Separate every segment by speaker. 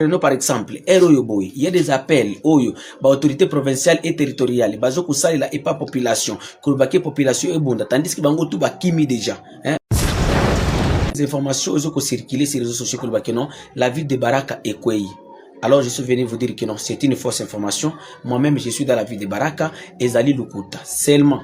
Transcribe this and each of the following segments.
Speaker 1: Par exemple, il y a des appels aux autorités provinciales et territoriales, bazo kusali la et pas population, kulbaki population et bunda, tandis que bango tout ba kimi déjà. Hein? Les informations ont circulé sur les réseaux sociaux kulbaki non, la ville de Baraka est Kwei. Alors je suis venu vous dire que non, c'est une fausse information. Moi-même je suis dans la ville de Baraka et Zali Lukuta seulement.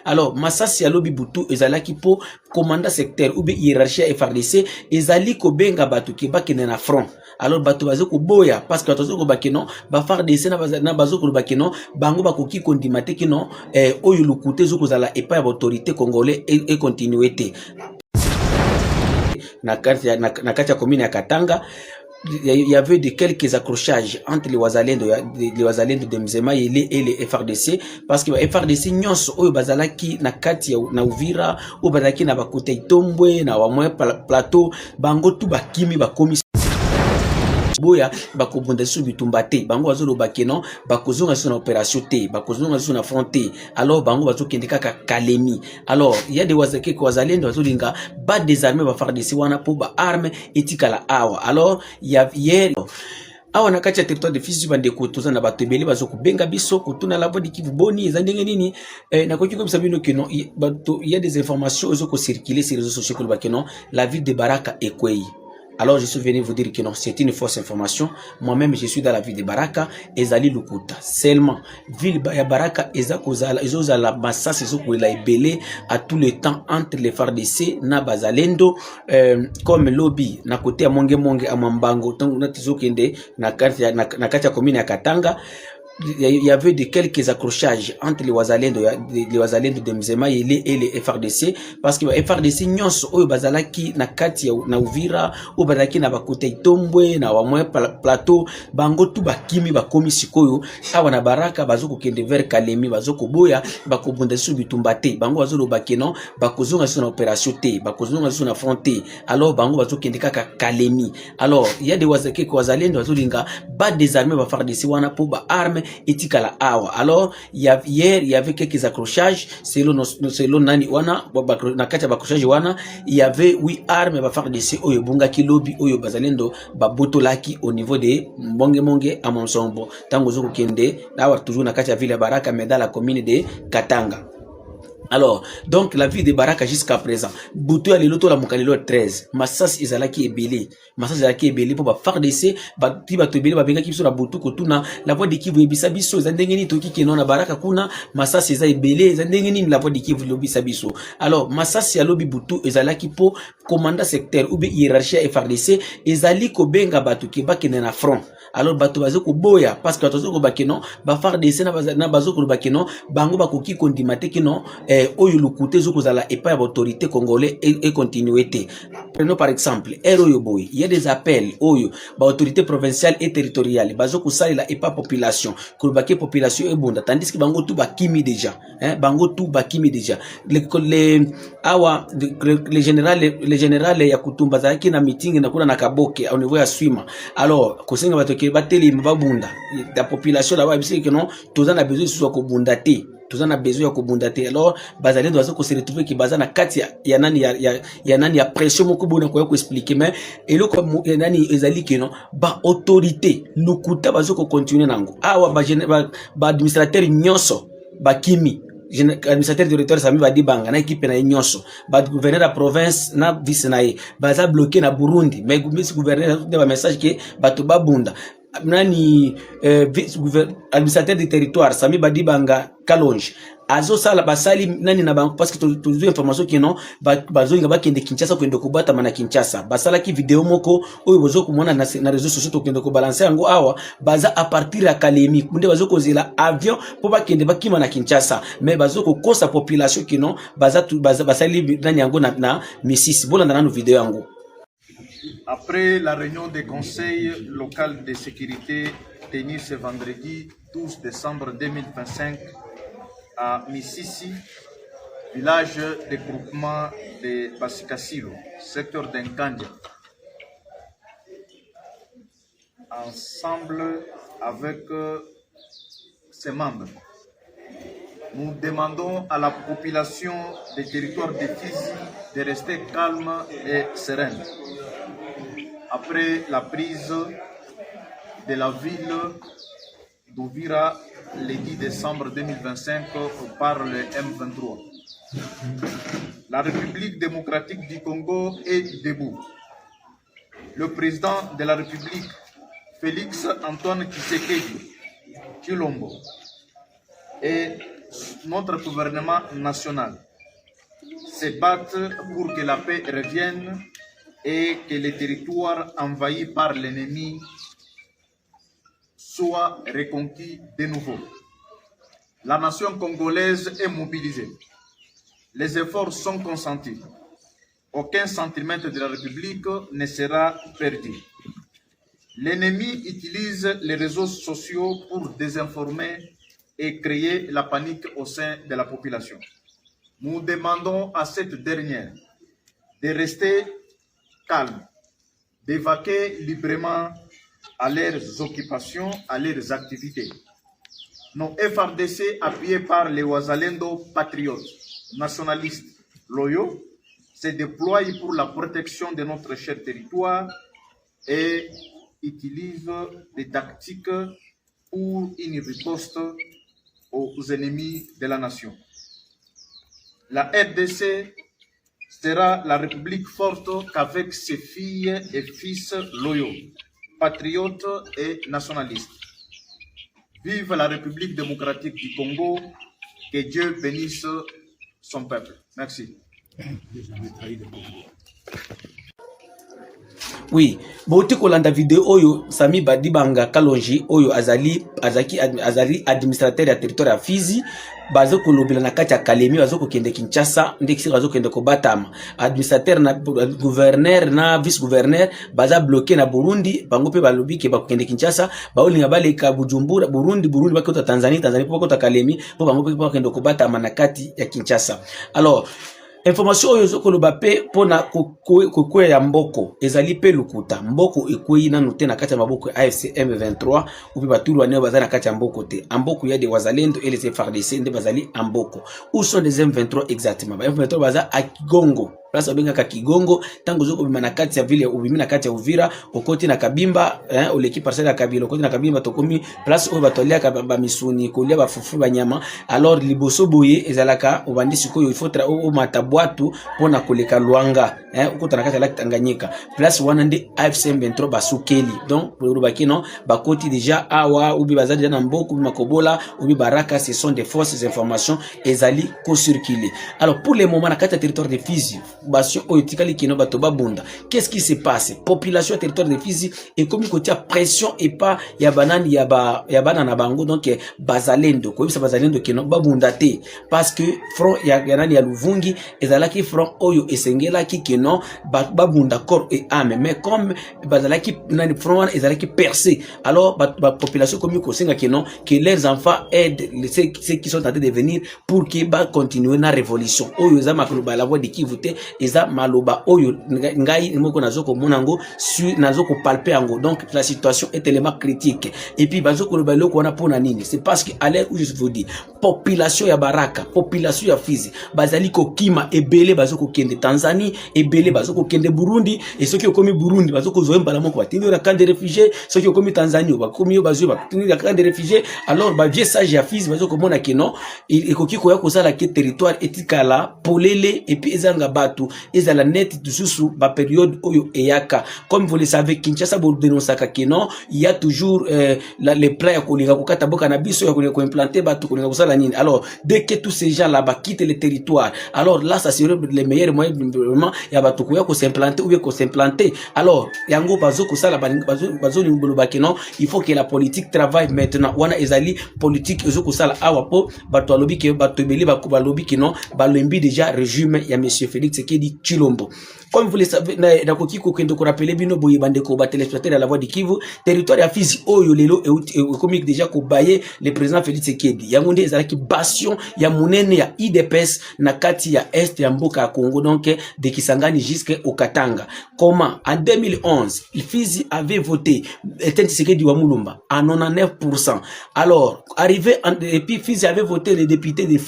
Speaker 1: Alors, Massassi alobi butu ezalaki po commandant secteur ou bien hiérarchie FRDC ezali ko benga batu ke bakene na front. Alors batu bazo ko boya parce que batu ko bakeno ba FRDC na bazo ko bakeno bango bakoki kondimate kino oyo lukute zo kozala epa ya autorité congolais et continuité. Na kati ya commune ya Katanga, il y avait de quelques accrochages entre les wazalendo de Mzema et les FRDC parce que les FRDC nyonso oyo bazalaki na kati ya na Uvira ou bazalaki na bakote Itombwe na wamwe plateau bango tu bakimi bakomi boya bakobunda su bitumba te bango bazolo bakeno bakozonga sur na opération te bakozonga sur na front te alors bango bazokende kaka Kalemi. Alors il y a des wazalendo bazolinga ba désarmer ba FARDC wana po ba arme etikala awa. Alors il y a hier awa na kati ya territoire de Fizi bandeko toza na bato ebele bazoko benga biso kotuna la voix de Kivu boni eza ndenge nini na koki ko sabino que non il y a des informations ezoko circuler sur les réseaux sociaux que non la ville de Baraka est Kwei. Alors je suis venu vous dire que non, c'est une fausse information. Moi-même je suis dans la ville de Baraka et Zali Lukuta seulement. Ville ya Baraka ezakozala ezozala Massassi ezokola ebele à tout le temps entre les FARDC na bazalendo comme lobby na côté ya monge à Mambango tango na tizokende na kati ya commune ya Katanga. Il y avait de quelques accrochages entre les wazalendo de Mzema et les FRDC parce que les FRDC nyonso oyo bazalaki na kati ya na Uvira ou bazalaki na bakote Itombwe na wamwe plateau bango tu bakimi bakomi sikoyo awa na Baraka bazoko kende vers Kalemi bazoko boya bakobunda su bitumba te bango bazolo bakeno bakozonga sur na opération te bakozonga sur na front te alors bango bazoko kende kaka Kalemi. Alors il y a des wazalendo bazolinga ba désarmer ba FARDC wana po ba arme etikala awa. Alors hier il y avait quelques accrochages selon nani wana na kati ya accrochage wana il y avait 8 armes ba FARDC oyo bunga kilobi oyo bazalendo ba botolaki au niveau de monge à Monsombo tango zoko kende awa toujours na kati ya ville ya Baraka mais dans la commune de Katanga. Alors, donc la ville de Baraka jusqu'à présent, Boutou a l'auto la Mokalilo 13, Massassi ezalaki ebele, Massassi ezalaki ebele pour ba FARDC, ba tiba to ebele ba benga kibiso na Boutou kotuna la voix de Kivu ebisa biso zandengeni toki keno na Baraka kuna Massassi eza ebele zandengeni la voix de Kivu lobisa biso. Alors Massassi alobi Boutou ezalaki po commandant secteur ou bien hiérarchie FARDC ezali ko benga batu ke bakene na front. Alors bato bazoko boya parce que bato bakeno ba FARDC na bazoko bakeno bango bakoki kondimate kino oyo lukute zo kozala epa ya autorité congolais et continuité. Prenons par exemple il y a des appels oyo ba autorité provinciale et territoriale bazoko sali la epa population kulbaki population et bunda tandis que bango tout bakimi déjà bango tout bakimi déjà les général ya kutumba zaki na meeting na kuna na Kaboke au niveau ya Swima. Alors kosenga bato ke bateli mbabunda la population là-bas parce que non tous en a besoin de ko bunda te tous en a besoin de bunda te. Alors bazalendo bazo ko se retrouver ki bazana kati ya nani ya pression moko bona ko expliquer mais eloko nani ezali ke non ba autorité lukuta bazo ko continuer nango awa ba administrateur nyonso bakimi administrateur directeur Sami Badibanga na équipe na nyonso ba gouverneur de province na vice na baza bloqué na Burundi mais gouverneur de message que bato babunda nani administrateur du territoire Sami Badibanga Kalonge azo sala basali nani na banko parce que toujours information qui non bazo inga bakende Kinshasa kwenda kubata mana Kinshasa basala ki video moko oyo bozo kumona na réseaux sociaux to kwenda ko balancer yango awa baza à partir ya Kalemi kunde bazo kozela avion po bakende bakima na Kinshasa mais bazo ko kosa population qui non basali nani yango na misisi bolanda na video yango.
Speaker 2: Après la réunion du conseil local de sécurité tenue ce vendredi 12 décembre 2025 à Misisi, village de groupement de Basikasilo, secteur d'Enkandia. Ensemble avec ses membres, nous demandons à la population des territoires de Fizi de rester calme et sereine. après la prise de la ville d'Ouvira le 10 décembre 2025 par le M23. La République démocratique du Congo est debout. Le président de la République, Félix Antoine Tshisekedi Tshilombo, et notre gouvernement national se battent pour que la paix revienne et que les territoires envahis par l'ennemi soient reconquis de nouveau. La nation congolaise est mobilisée. Les efforts sont consentis. Aucun centimètre de la République ne sera perdu. L'ennemi utilise les réseaux sociaux pour désinformer et créer la panique au sein de la population. Nous demandons à cette dernière de rester calme, d'évacuer librement à leurs occupations, à leurs activités. Nos FRDC, appuyés par les Wazalendo patriotes, nationalistes, loyaux, se déploient pour la protection de notre cher territoire et utilisent des tactiques pour une riposte aux ennemis de la nation. La RDC sera la République forte qu'avec ses filles et fils loyaux, patriotes et nationalistes. Vive la République démocratique du Congo, que Dieu bénisse son peuple. Merci.
Speaker 1: Oui, bauti kolanda vidéo oyo Sami Badibanga Kalonji oyo azali administrateur ya territoire ya Fizi bazo kolobela na kati ya Kalemi bazo kokende Kinshasa ndekisi bazo kende ko Batama administrateur na gouverneur na vice gouverneur baza bloqué na Burundi bango pe balobi ke bakende Kinshasa baolinga baleka Bujumbura Burundi bakota Tanzania bakota Kalemi po bango pe bakende ko Batama na kati ya Kinshasa. Alors information oyo zokoloba pe pona kokwe ya mboko ezali pe lukuta mboko ekwei nanu te na kati ya maboko AFC M23 ubi batulu wane bazali na kati ya mboko te amboko ya de Wazalendo et les FARDC nde bazali amboko. Où sont les M23 exactement? M23 baza a Kigongo place obenga ka Kigongo tango zoko bima na kati ya vile ubimi na kati ya Uvira okoti na Kabimba oleki parcelle ya Kabila okoti na Kabimba tokomi place oyo batolia ka ba misuni kolia ba fufu ba nyama. Alors liboso boye ezalaka obandisi ko yo ifotra o matabwatu pona koleka Luanga okota na kati ya Lac Tanganyika place wana ndi AFC M23 basukeli donc pour baki non bakoti déjà awa ubi bazali déjà na mboko makobola ubi baraka ce sont des fausses informations ezali ko circuler. Alors pour le moment na kati ya territoire de Fizi qu'est-ce qui se passe? Population territoire de Fizi et comme il y a pression et pas ya banani ya banana bango donc Bazalendo comme ça Bazalendo qui non babundate parce que front ya nani ya Luvungi ezalaki front oyo esengela ki non babunda corps et âme mais comme bazalaki nani front ezalaki percé alors ba population comme ko senga que non que leurs enfants aident ceux qui sont en train de venir pour que ba continuer na révolution oyo za makoloba la voix de Kivute eza maloba oyo ngai moko nazoko monango sur nazoko palper ango. Donc la situation est tellement critique et puis bazoko loba loko wana pona nini c'est parce que à l'air où je vous dis population ya Baraka population ya Fizi bazali ko kima ebele bazoko kende Tanzanie ebele bazoko kende Burundi et ceux qui komi Burundi bazoko zoemba la moko batini na camp de réfugiés ceux qui komi Tanzanie bakomi bazo batini na camp de réfugiés alors ba vieux sage ya Fizi bazoko mona ke non ekoki ko ya ko sala ke territoire etikala polele et puis ezanga batu ezala net sous ba période oyo eyaka comme vous le savez Kinshasa bo dénonçaka que non il y a toujours les plans ya kolinga kokata boka na biso ya kolinga ko implanter batu kolinga kosala nini. Alors dès que tous ces gens là-bas quittent le territoire alors là ça serait le meilleur moyen vraiment ya batu ko ya ko s'implanter ou bien ko s'implanter. Alors yango bazo ko sala bazo limboloba que non il faut que la politique travaille maintenant wana ezali politique ezo ko sala awapo batu alobi ke batu ebeli bakuba lobi que non balombi déjà régime ya monsieur Félix Tshisekedi Tshilombo. Comme vous le savez, na kokiko kendo ko rappeler bino boye bande ko ba téléspectateur à la voix de Kivu, territoire ya Fizi oyo lelo e comique déjà ko baye le président Félix Tshisekedi. Yangonde ezalaki bastion ya munene ya IDPS na kati ya est ya mboka ya Congo donc de Kisangani jusqu'au Katanga. Comment en 2011, Fizi avait voté Tshisekedi wa Mulumba à 99%. Alors, arrivé et puis Fizi avait voté les députés de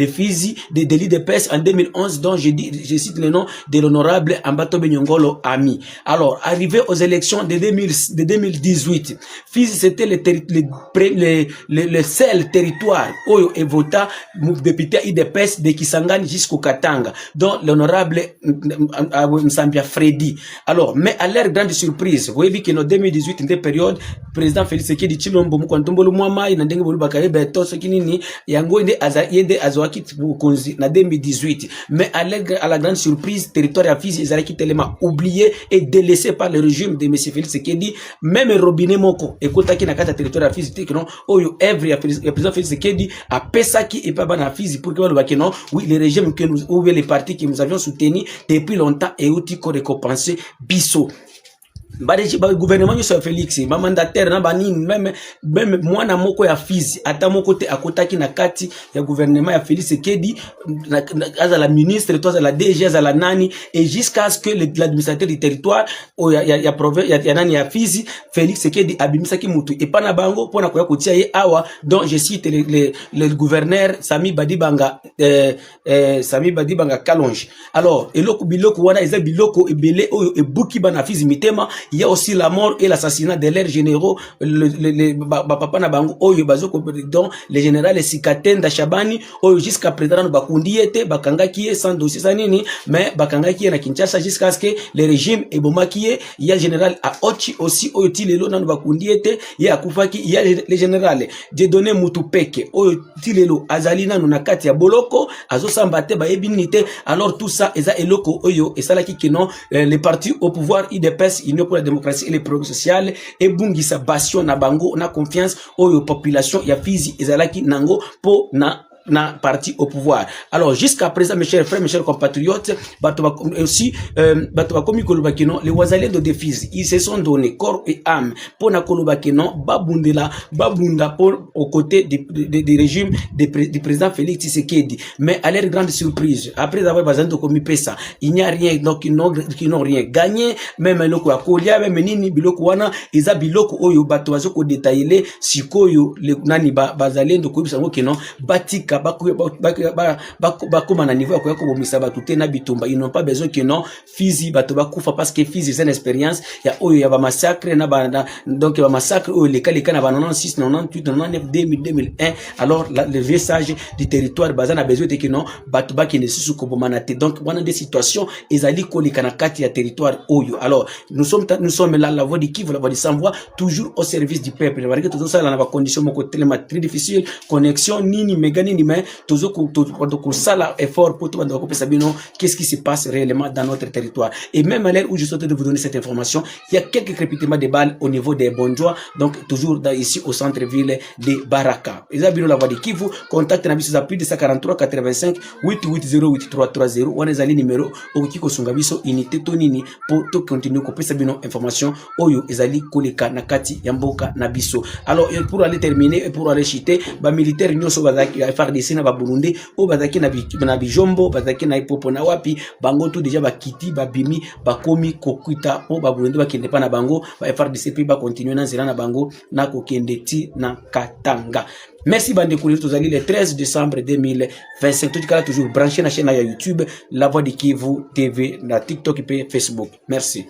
Speaker 1: Fizi de l'IDPS en 2011 dont je cite le nom de l'honorable l'honorable Ambatobe Nyongolo Ami. Alors, arrivé aux élections de 2018, Fizi c'était le seul territoire où est voté député IDPS de Kisangani jusqu'au Katanga, dont l'honorable Msambia Freddy. Alors, mais à leur grande surprise, vous voyez que en 2018, une période, président Félix Tshisekedi Tshilombo Mukwantombolo Mwama na ndenge bolu bakaye beto sokinini yango yende azwaki konzi na 2018. Mais à la grande surprise, territoire ya Fizi ezalaki tellement oublié et délaissé par le régime de M. Félix Tshisekedi. Même robinet moko ekotaki na kata territoire ya Fizi te non oyo œuvre ya président Félix Tshisekedi a pesaki et pas bana Fizi pour que balo non oui le régime que nous ou les partis que nous avions soutenu depuis longtemps et outil ko récompenser biso. Le gouvernement de Félix, ma mandataire na banini même mwana moko ya Fizi ata moko te akotaki na kati ya gouvernement ya Félix Tshisekedi à la ministre toi à la DG à la nani et jusqu'à ce que l'administrateur du territoire ya nani ya Fizi Félix Tshisekedi abimisaki mutu et pana bango pona koya kotia ye awa donc je cite le gouverneur Sami Badibanga Kalonge. Alors eloko biloko wana eza biloko ebele oyo ebuki bana Fizi mitema. Il y a aussi la mort et l'assassinat de leurs généraux, papa na bango oyo bazoko donc le général Sikatenda Shabani oyo jusqu'à présent bakundi ete bakangaki sans dossier sanini mais bakangaki na Kinshasa jusqu'à ce que le régime ebomaki il y a général a Ochi aussi oyo tilelo na bakundi ete il y a kufaki il y a le général de donner Mutupeke oyo tilelo azali na kati ya boloko azo sambate ba ebinité. Alors tout ça eza eloko oyo esalaki kino les partis au pouvoir IDPS Union pour la démocratie et le progrès social et bungisa bastion na bango na confiance oyo population ya Fizi ezalaki nango po na parti au pouvoir. Alors jusqu'à présent mes chers frères, mes chers compatriotes, aussi bakomi kolobakino les wazalendo de Fizi, ils se sont donné corps et âme pour na kolobakino babunda pour aux côtés du régime du président Félix Tshisekedi. Mais à leur grande surprise, après avoir bazando komi pesa, il n'y a rien donc qui n'ont rien gagné, même loko akolia même nini biloko wana eza biloko oyo bato bazoko détailler sikoyo le nani bazalendo ko bisango kino batika bakoma na niveau ya ko bomisa batute na bitumba. Ils n'ont pas besoin que non Fizi bato bakufa parce que Fizi c'est une expérience ya oyo ya ba massacre na ba donc ba massacre oyo les cas na ba 96 98 99 2000 2001. Alors le vieux sage du territoire bazana besoin de que non bato ba qui ne susu ko bomana te. Donc on a des situations ezali ko lika na kati ya territoire oyo. Alors nous sommes là la voix de Kivu, la voix de Sambwa, toujours au service du peuple. Parce que tout ça dans ba condition moko tellement très difficile, connexion nini megani mais toujours qu'on sala effort pour tout le monde qu'est-ce qui se passe réellement dans notre territoire. Et même à l'heure où je souhaite de vous donner cette information, il y a quelques crépitements de balles au niveau des Bonjour, donc toujours ici au centre-ville de Baraka. Et ça, la voix de Kivu, contacte Nabiso à plus de 143 85 880 8330 ou les ali numéro au Kiko Sungabiso unité tonini pour tout continuer couper sa information oyo ezali koleka nakati yamboka Nabiso. Alors pour aller terminer et pour aller chiter, ba militaire nyoso bazaki FARDC na ba Burundi o bazaki na bijombo bazaki na ipopo na wapi bango tout déjà bakiti babimi bakomi kokuta o ba Burundi bakende pa na bango ba FARDC puis ba continuer na zela na bango na kokende ti na Katanga. Merci bande koulir tozali le 13 décembre 2025 tout cas toujours branché na chaîne ya YouTube La Voix de Kivu TV na TikTok et Facebook. Merci.